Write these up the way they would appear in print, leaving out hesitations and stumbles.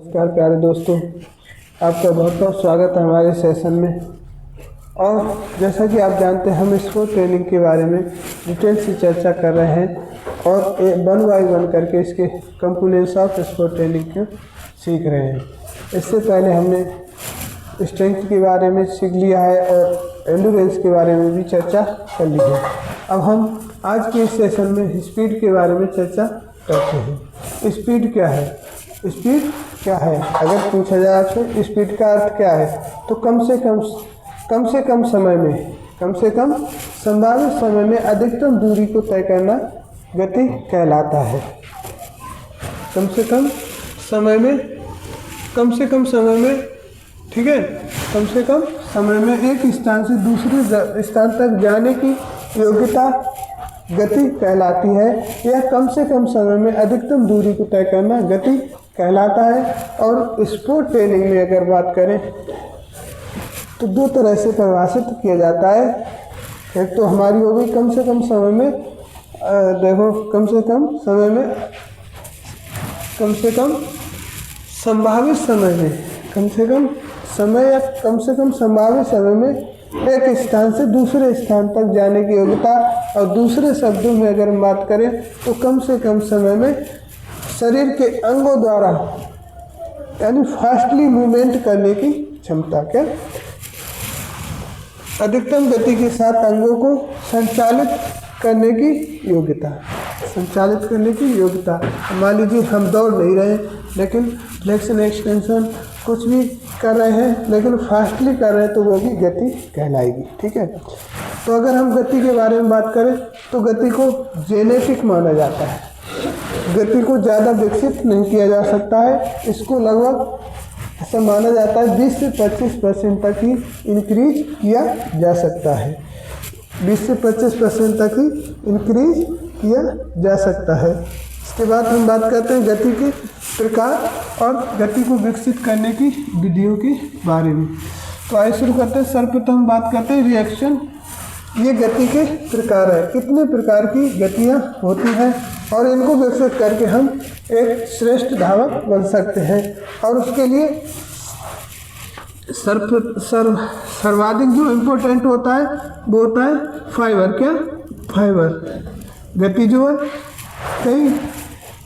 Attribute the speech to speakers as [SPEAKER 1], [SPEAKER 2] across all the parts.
[SPEAKER 1] नमस्कार प्यारे दोस्तों, आपका बहुत बहुत स्वागत है हमारे सेशन में। और जैसा कि आप जानते हैं, हम स्पोर्ट ट्रेनिंग के बारे में डिटेल से चर्चा कर रहे हैं और वन बाय वन करके इसके कंपोनेंट्स ऑफ स्पोर्ट ट्रेनिंग को सीख रहे हैं। इससे पहले हमने स्ट्रेंथ के बारे में सीख लिया है और एंडोरेंस के बारे में भी चर्चा कर ली है। अब हम आज के इस सेशन में स्पीड के बारे में चर्चा करते हैं। स्पीड क्या है? स्पीड क्या है? अगर पूछा जाए आपसे स्पीड का अर्थ क्या है, तो कम से कम समय में, कम से कम संभावित समय में अधिकतम दूरी को तय करना गति कहलाता है। कम से कम समय में, ठीक है, कम से कम समय में एक स्थान से दूसरे स्थान तक जाने की योग्यता गति कहलाती है। यह कम से कम समय में अधिकतम दूरी को तय करना गति कहलाता है। और स्पोर्ट ट्रेनिंग में अगर बात करें तो दो तरह से परिभाषित किया जाता है। एक तो हमारी हो गई कम से कम समय में, कम से कम समय में, कम से कम संभावित समय में, कम से कम समय या कम से कम संभावित समय में एक स्थान से दूसरे स्थान तक जाने की योग्यता। और दूसरे शब्दों में अगर हम बात करें तो कम से कम समय में शरीर के अंगों द्वारा यानी फास्टली मूवमेंट करने की क्षमता। क्या? अधिकतम गति के साथ अंगों को संचालित करने की योग्यता, संचालित करने की योग्यता। मान लीजिए हम दौड़ नहीं रहे लेकिन फ्लेक्शन एक्सटेंशन कुछ भी कर रहे हैं लेकिन फास्टली कर रहे हैं तो वो भी गति कहलाएगी। ठीक है, तो अगर हम गति के बारे में बात करें तो गति को जेनेटिक माना जाता है। गति को ज़्यादा विकसित नहीं किया जा सकता है। इसको लगभग ऐसा माना जाता है 20 से 25% तक ही इंक्रीज किया जा सकता है। 20 से 25% तक ही इंक्रीज किया जा सकता है। इसके बाद हम बात करते हैं गति के प्रकार और गति को विकसित करने की विधियों के बारे में। तो आइए शुरू करते हैं। सर्वप्रथम बात करते हैं रिएक्शन। ये गति के प्रकार है, कितने प्रकार की गतियाँ होती हैं और इनको विकसित करके हम एक श्रेष्ठ धावक बन सकते हैं। और उसके लिए सर्वाधिक जो इम्पोर्टेंट होता है वो होता है फाइबर। क्या? फाइबर। गति जो है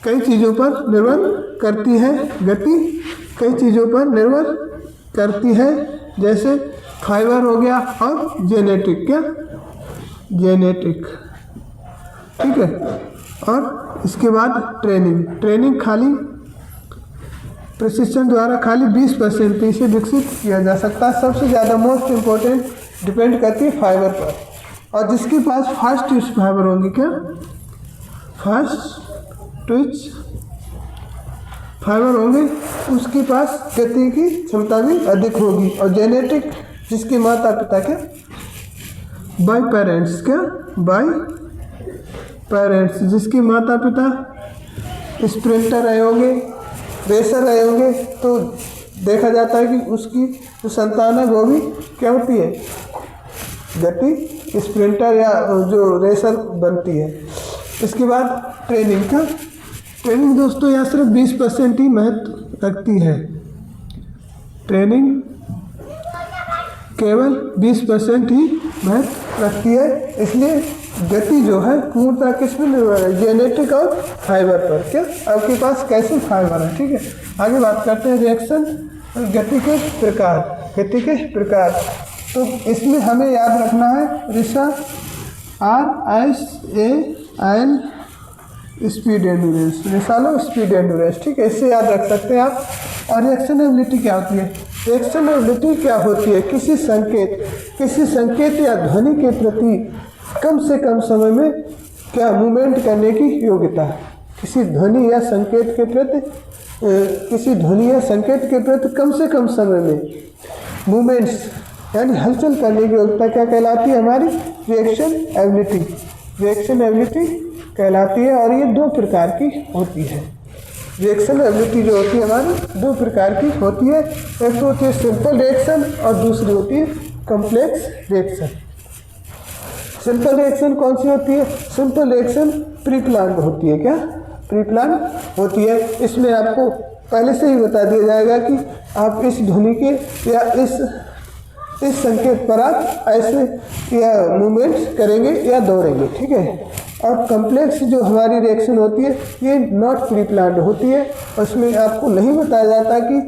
[SPEAKER 1] कई चीज़ों पर निर्भर करती है। गति कई चीज़ों पर निर्भर करती है, जैसे फाइबर हो गया और जेनेटिक। क्या? जेनेटिक। ठीक है। और इसके बाद ट्रेनिंग खाली प्रशिक्षण द्वारा खाली 20% इसे विकसित किया जा सकता है। सबसे ज़्यादा मोस्ट इम्पोर्टेंट डिपेंड करती है फाइबर पर। और जिसके पास फास्ट ट्विच फाइबर होंगे, क्या? फास्ट ट्विच फाइबर होंगे, उसके पास गति की क्षमता भी अधिक होगी। और जेनेटिक जिसके माता पिता क्या बाय पेरेंट्स, क्या बाय पेरेंट्स जिसके माता पिता स्प्रिंटर रहे होंगे, रेसर रहे होंगे, तो देखा जाता है कि उसकी जो संतान है वो भी क्या होती है, गति स्प्रिंटर या जो रेसर बनती है। इसके बाद ट्रेनिंग दोस्तों यहाँ सिर्फ 20% ही महत्व रखती है। ट्रेनिंग केवल 20% ही महत्व रखती है। इसलिए गति जो है पूर्णतः किस पर निर्भर है? जेनेटिक और फाइबर पर। क्या? आपके पास कैसे फाइबर है। ठीक है, आगे बात करते हैं रिएक्शन। गति के प्रकार। तो इसमें हमें याद रखना है रिसा RSAL स्पीड एंडुरेंस, रिसालो स्पीड एंडुरेंस। ठीक है, इससे याद रख सकते हैं आप। और रिएक्शनेबिलिटी क्या होती है? रिएक्शनेबिलिटी क्या होती है? किसी संकेत या ध्वनि के प्रति कम से कम समय में क्या मूवमेंट करने की योग्यता। किसी ध्वनि या संकेत के प्रति कम से कम समय में मूवमेंट्स यानी हलचल करने की योग्यता क्या कहलाती है? हमारी रिएक्शन एबिलिटी कहलाती है। और ये दो प्रकार की होती है। रिएक्शन एबिलिटी जो होती है हमारी दो प्रकार की होती है। एक तो होती है सिंपल रिएक्शन और दूसरी होती है कॉम्प्लेक्स रिएक्शन। सिंपल रिएक्शन कौन सी होती है? सिंपल रिएक्शन प्री प्लान्ड होती है। क्या? प्री प्लान होती है। इसमें आपको पहले से ही बता दिया जाएगा कि आप इस ध्वनि के या इस संकेत पर आप ऐसे या मूवमेंट्स करेंगे या दौड़ेंगे, ठीक है। और कम्प्लेक्स जो हमारी रिएक्शन होती है ये नॉट प्री प्लान्ड होती है, उसमें आपको नहीं बताया जाता कि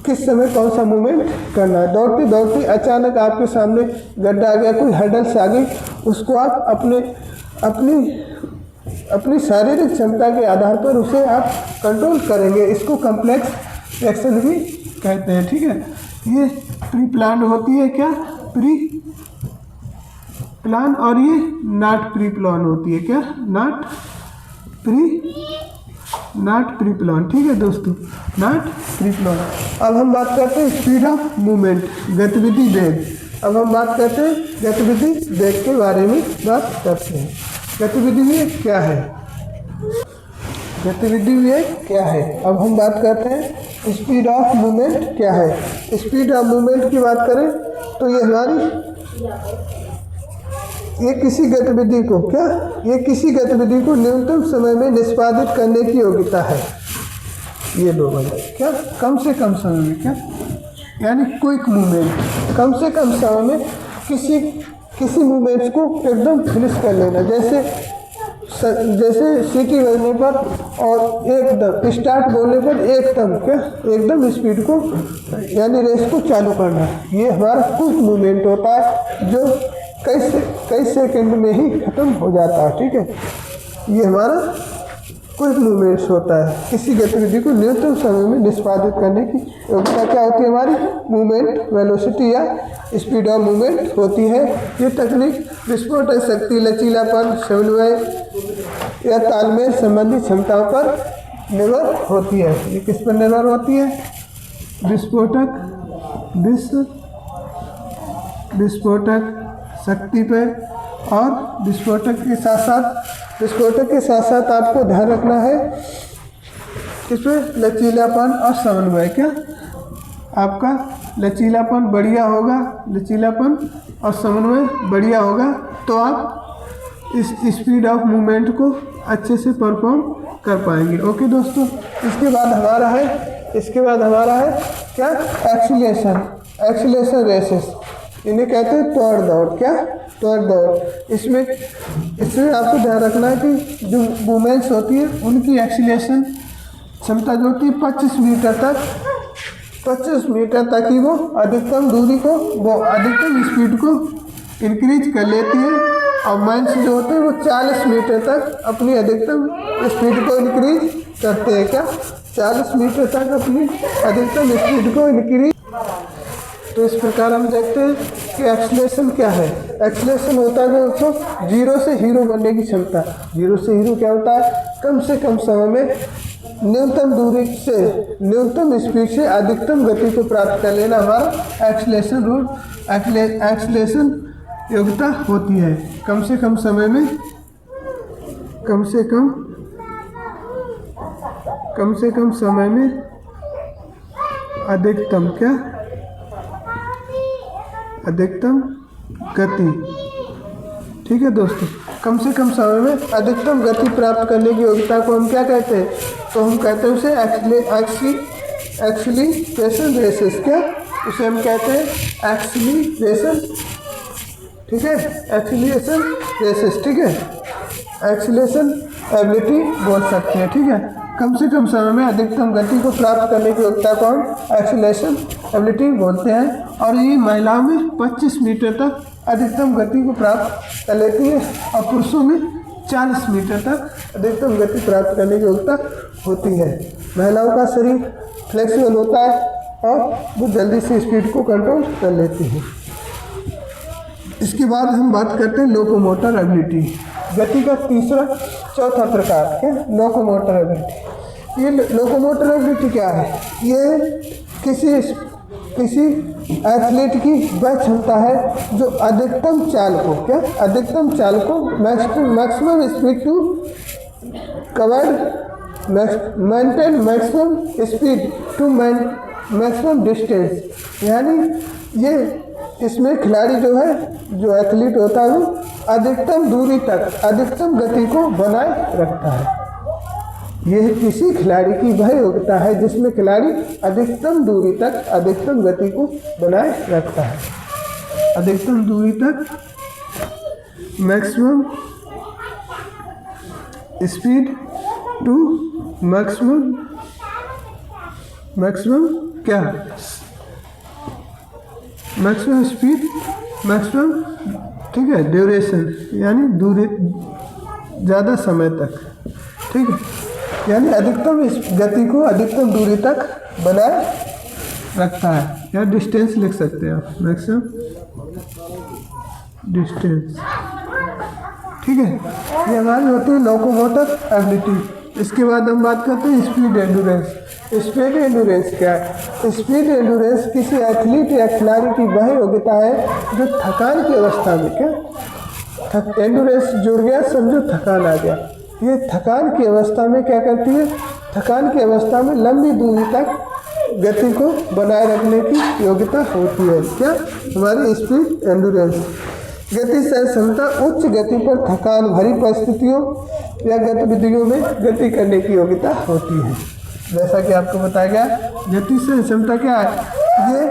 [SPEAKER 1] किस समय कौन सा मूवमेंट करना है। दौड़ते दौड़ते अचानक आपके सामने गड्ढा आ गया, कोई हर्डल्स आ गई, उसको आप अपनी शारीरिक क्षमता के आधार पर उसे आप कंट्रोल करेंगे। इसको कम्प्लेक्स रिएक्शन भी कहते हैं, ठीक है। ये प्री प्लान होती है, क्या प्री प्लान, और ये नॉट प्री प्लान होती है, क्या नॉट प्री प्लान, ठीक है दोस्तों, नॉट प्री प्लान। अब हम बात करते हैं स्पीड ऑफ मूवमेंट, गतिविधि वेग। अब हम बात करते हैं गतिविधि वेग के बारे में बात करते हैं। गतिविधि वेग क्या है? गतिविधि वेग क्या है? अब हम बात करते हैं स्पीड ऑफ मूवमेंट क्या है। स्पीड ऑफ मूवमेंट की बात करें तो ये किसी गतिविधि को न्यूनतम समय में निष्पादित करने की योग्यता है। ये दो बात क्या, कम से कम समय में, क्या यानी क्विक मूवमेंट, कम से कम समय में किसी मूवमेंट्स को एकदम फिनिश कर लेना। जैसे सीटी बजने पर और एकदम स्टार्ट बोलने पर एकदम स्पीड को यानी रेस को चालू करना, ये हमारा क्विक मूवमेंट होता है जो कई सेकंड में ही खत्म हो जाता है, ठीक है। ये हमारा क्विक मूवमेंट्स होता है। किसी गतिविधि को न्यूनतम समय में निष्पादित करने की योग्यता क्या होती है? हमारी मूवमेंट वेलोसिटी या स्पीड ऑफ मूवमेंट होती है। ये तकनीक विस्फोटक शक्ति, लचीलापन, समन्वय या तालमेल संबंधी क्षमताओं पर निर्भर होती है। ये किस पर निर्भर होती है? विस्फोटक शक्ति पे, और विस्फोटक के साथ साथ आपको ध्यान रखना है इसमें लचीलापन और समन्वय। क्या आपका लचीलापन बढ़िया होगा, लचीलापन और समन्वय बढ़िया होगा तो आप इस स्पीड ऑफ मूवमेंट को अच्छे से परफॉर्म कर पाएंगे। ओके दोस्तों, इसके बाद हमारा है क्या? एक्सीलरेशन रेसेस, इन्हें कहते हैं त्वरण दौड़। क्या त्वरण दौड़? इसमें आपको ध्यान रखना है कि जो मूवमेंट्स होती है उनकी एक्सीलरेशन क्षमता जो होती है 25 मीटर तक ही वो अधिकतम स्पीड को इंक्रीज कर लेती है, और माइंस जो होते हैं वो 40 मीटर तक अपनी अधिकतम स्पीड को इंक्रीज करते हैं। क्या 40 मीटर तक अपनी अधिकतम स्पीड को इंक्रीज। तो इस प्रकार हम देखते हैं कि एक्सीलरेशन क्या है। एक्सीलरेशन होता है दोस्तों जीरो से हीरो बनने की क्षमता। जीरो से हीरो क्या होता है? कम से कम समय में न्यूनतम दूरी से न्यूनतम स्पीड से अधिकतम गति को प्राप्त कर लेना हमारा एक्सीलरेशन योग्यता होती है। कम से कम समय में अधिकतम गति, ठीक है दोस्तों। कम से कम समय में अधिकतम गति प्राप्त करने की योग्यता को हम क्या कहते हैं? तो हम कहते हैं उसे एक्सीलरेशन रेसेस। क्या उसे हम कहते हैं? एक्सीलरेशन, ठीक है, एक्सीलरेशन रेसेस, ठीक है। एक्सीलरेशन एबिलिटी बोल सकते हैं, ठीक है। कम से कम समय में अधिकतम गति को प्राप्त करने की योग्यता को हम एक्सीलरेशन एबिलिटी बोलते हैं। और ये महिलाओं में 25 मीटर तक अधिकतम गति को प्राप्त कर लेती है, और पुरुषों में 40 मीटर तक अधिकतम गति प्राप्त करने की योग्यता होती है। महिलाओं का शरीर फ्लेक्सिबल होता है और वो जल्दी से स्पीड को कंट्रोल कर लेती है। इसके बाद हम बात करते हैं लोकोमोटर एबिलिटी, गति का चौथा प्रकार है लोकोमोटर एबिलिटी। ये लोकोमोटर एबिलिटी क्या है? ये किसी एथलीट की वह क्षमता है जो अधिकतम चाल को maximum speed to covered maintain maximum speed to maximum distance. यानी ये इसमें खिलाड़ी जो एथलीट होता है वो अधिकतम दूरी तक अधिकतम गति को बनाए रखता है। यह किसी खिलाड़ी की वह योग्यता है जिसमें खिलाड़ी अधिकतम दूरी तक अधिकतम गति को बनाए रखता है। अधिकतम दूरी तक मैक्सिमम स्पीड टू मैक्सिमम क्या, मैक्सिमम स्पीड मैक्सिमम, ठीक है, ड्यूरेशन यानी दूरी ज़्यादा समय तक, ठीक है, यानी अधिकतम इस गति को अधिकतम दूरी तक बनाए रखता है, या डिस्टेंस लिख सकते हैं आप, मैक्सिमम डिस्टेंस, ठीक है। ये हमारी होती है लोकोमोटर एबिलिटी। इसके बाद हम बात करते हैं स्पीड एंडुरेंस। स्पीड एंडुरेंस क्या है? स्पीड एंडुरेंस किसी एथलीट या खिलाड़ी की वह योग्यता है जो थकान की अवस्था में, क्या एंडुरेंस जुड़ गया, समझो थकान आ गया, ये थकान की अवस्था में क्या करती है? थकान की अवस्था में लंबी दूरी तक गति को बनाए रखने की योग्यता होती है। क्या हमारी स्पीड एंडुरेंस? गति सहनक्षमता उच्च गति पर थकान भरी परिस्थितियों या गतिविधियों में गति करने की योग्यता होती है। जैसा कि आपको बताया गया, गति सहनक्षमता क्या है? ये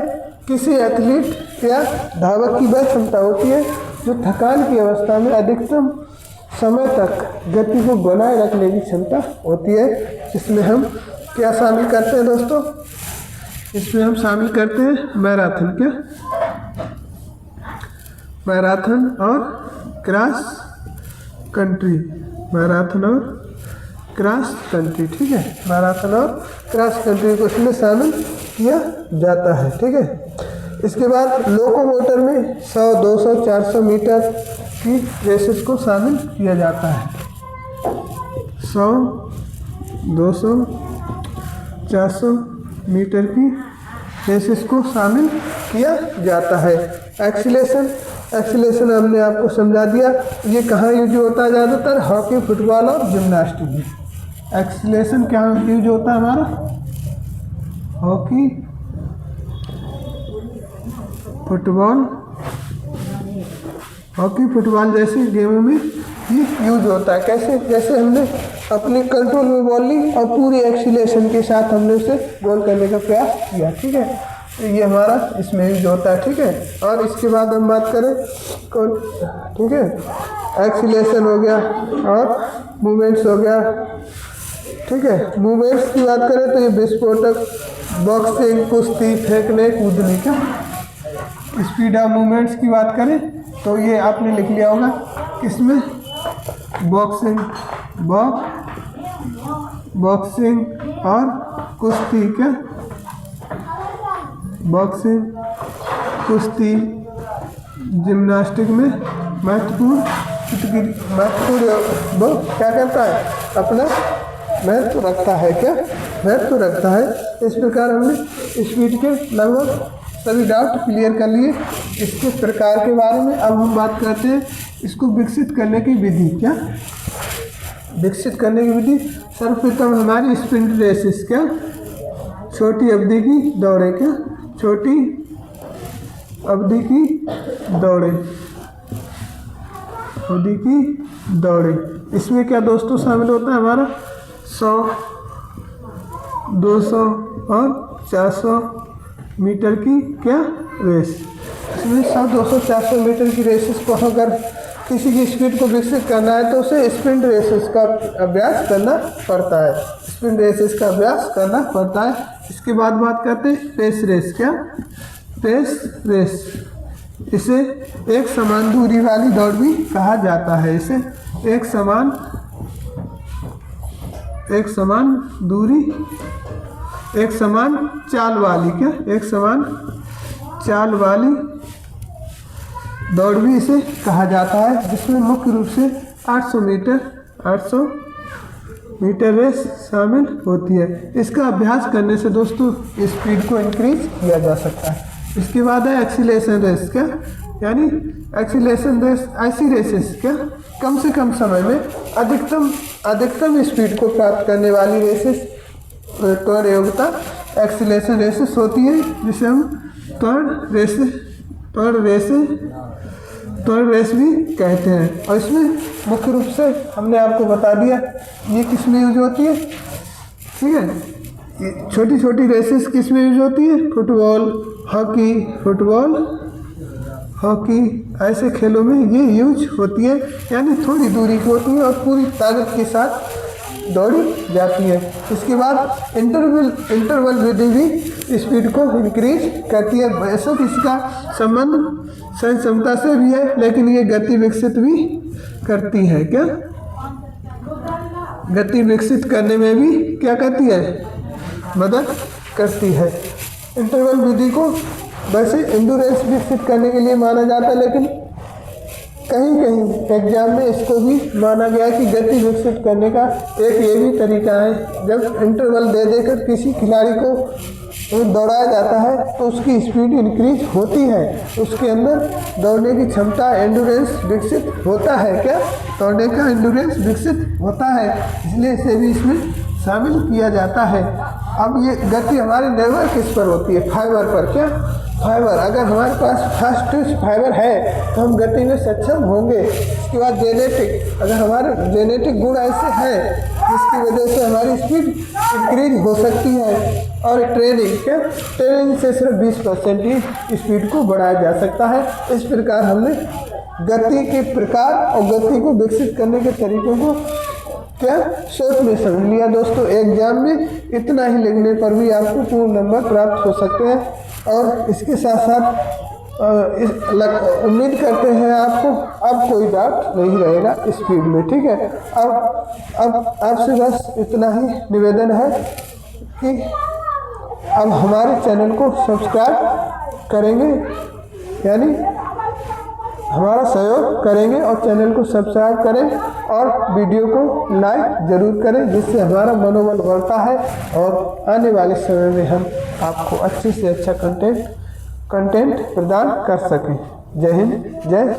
[SPEAKER 1] किसी एथलीट या धावक की वह क्षमता होती है जो थकान की अवस्था में अधिकतम समय तक गति को बनाए रखने की क्षमता होती है। इसमें हम क्या शामिल करते हैं दोस्तों? इसमें हम शामिल करते हैं मैराथन, क्या मैराथन और क्रॉस कंट्री, मैराथन और क्रॉस कंट्री, ठीक है, मैराथन और क्रॉस कंट्री को इसमें शामिल किया जाता है, ठीक है। इसके बाद लोकोमोटर में 100, 200, 400 मीटर की रेसेस को शामिल किया जाता है। 100, 200, 400 मीटर की रेसेस को शामिल किया जाता है। एक्सीलेशन हमने आपको समझा दिया, ये कहाँ यूज होता है? ज़्यादातर हॉकी, फुटबॉल और जिम्नास्टिक में। एक्सीलेशन क्या यूज होता है हमारा? हॉकी, फुटबॉल जैसे गेमों में ये यूज होता है। कैसे? जैसे हमने अपनी कंट्रोल में बॉल ली और पूरी एक्सीलेशन के साथ हमने उसे गोल करने का प्रयास किया, ठीक है, ये हमारा इसमें यूज होता है, ठीक है। और इसके बाद हम बात करें कौन, ठीक है, एक्सीलेशन हो गया और मूवमेंट्स हो गया, ठीक है। मूवमेंट्स की बात करें तो ये विस्फोटक, बॉक्सिंग, कुश्ती, फेंकने, कूदने, क्या स्पीड ऑफ मूवमेंट्स की बात करें तो ये आपने लिख लिया होगा किसमें? बॉक्सिंग और कुश्ती, क्या बॉक्सिंग, कुश्ती, जिम्नास्टिक में महत्वपूर्ण वो क्या करता है? अपना महत्व रखता है, क्या महत्व रखता है। इस प्रकार हमने स्पीड के लगभग सभी डाउट क्लियर कर लिए इसके प्रकार के बारे में। अब हम बात करते हैं इसको विकसित करने की विधि। क्या विकसित करने की विधि? सर्वप्रथम हमारी स्प्रिंट रेसेस, क्या छोटी अवधि की दौड़े, क्या छोटी अवधि की दौड़े, इसमें क्या दोस्तों शामिल होता है हमारा? 100, 200 और 400 मीटर की क्या रेस। इसमें 100, 200, 400 मीटर की रेसेस को अगर किसी की स्पीड को विकसित करना है तो उसे स्प्रिंट रेसेस का अभ्यास करना पड़ता है, स्प्रिंट रेसेस का अभ्यास करना पड़ता है। इसके बाद बात करते हैं पेस रेस। क्या पेस रेस? इसे एक समान दूरी वाली दौड़ भी कहा जाता है। इसे एक समान दूरी, एक समान चाल वाली, क्या एक समान चाल वाली दौड़ भी इसे कहा जाता है, जिसमें मुख्य रूप से 800 मीटर रेस शामिल होती है। इसका अभ्यास करने से दोस्तों स्पीड को इंक्रीज किया जा सकता है। इसके बाद है एक्सीलेशन रेस। क्या यानी एक्सीलेशन रेस ऐसी रेसेस, क्या कम से कम समय में अधिकतम स्पीड को प्राप्त करने वाली रेसेस त्वरण योग्यता एक्सीलेशन रेसेस होती है, जिसे हम त्वरण रेस भी कहते हैं। और इसमें मुख्य रूप से हमने आपको बता दिया ये किस में यूज होती है? ठीक है। छोटी छोटी रेसेस किस में यूज होती है? फुटबॉल, हॉकी ऐसे खेलों में ये यूज होती है, यानी थोड़ी दूरी की होती है और पूरी ताकत के साथ दौड़ी जाती है। इसके बाद इंटरवल विधि भी स्पीड को इंक्रीज करती है। वैसे इसका संबंध सहन क्षमता से भी है, लेकिन ये गति विकसित भी करती है। क्या गति विकसित करने में भी क्या करती है? मदद करती है। इंटरवल विधि को वैसे एंडोरेंस विकसित करने के लिए माना जाता है, लेकिन कहीं कहीं एग्जाम में इसको भी माना गया कि गति विकसित करने का एक ये भी तरीका है। जब इंटरवल दे देकर किसी खिलाड़ी को दौड़ाया जाता है तो उसकी स्पीड इंक्रीज होती है, उसके अंदर दौड़ने की क्षमता, एंडोरेंस विकसित होता है। क्या दौड़ने का एंडोरेंस विकसित होता है, इसलिए इसे भी इसमें शामिल किया जाता है। अब ये गति हमारे निर्भर किस पर होती है? फाइबर पर। क्या फाइबर, अगर हमारे पास फास्ट फाइबर है तो हम गति में सक्षम होंगे। इसके बाद जेनेटिक, अगर हमारे जेनेटिक गुण ऐसे हैं जिसकी वजह से हमारी स्पीड इंक्रीज हो सकती है। और ट्रेनिंग, क्या ट्रेनिंग से सिर्फ 20% ही स्पीड को बढ़ाया जा सकता है। इस प्रकार हमने गति के प्रकार और गति को विकसित करने के तरीकों को क्या शॉर्ट में समझ लिया। दोस्तों एग्जाम में इतना ही लिखने पर भी आपको पूर्ण नंबर प्राप्त हो सकते हैं। और इसके साथ साथ उम्मीद करते हैं आपको अब कोई डाउट नहीं रहेगा स्पीड में। ठीक है, अब आपसे बस इतना ही निवेदन है कि अब हमारे चैनल को सब्सक्राइब करेंगे, यानी हमारा सहयोग करेंगे और चैनल को सब्सक्राइब करें और वीडियो को लाइक जरूर करें, जिससे हमारा मनोबल बढ़ता है और आने वाले समय में हम आपको अच्छे से अच्छा कंटेंट प्रदान कर सकें। जय हिंद, जय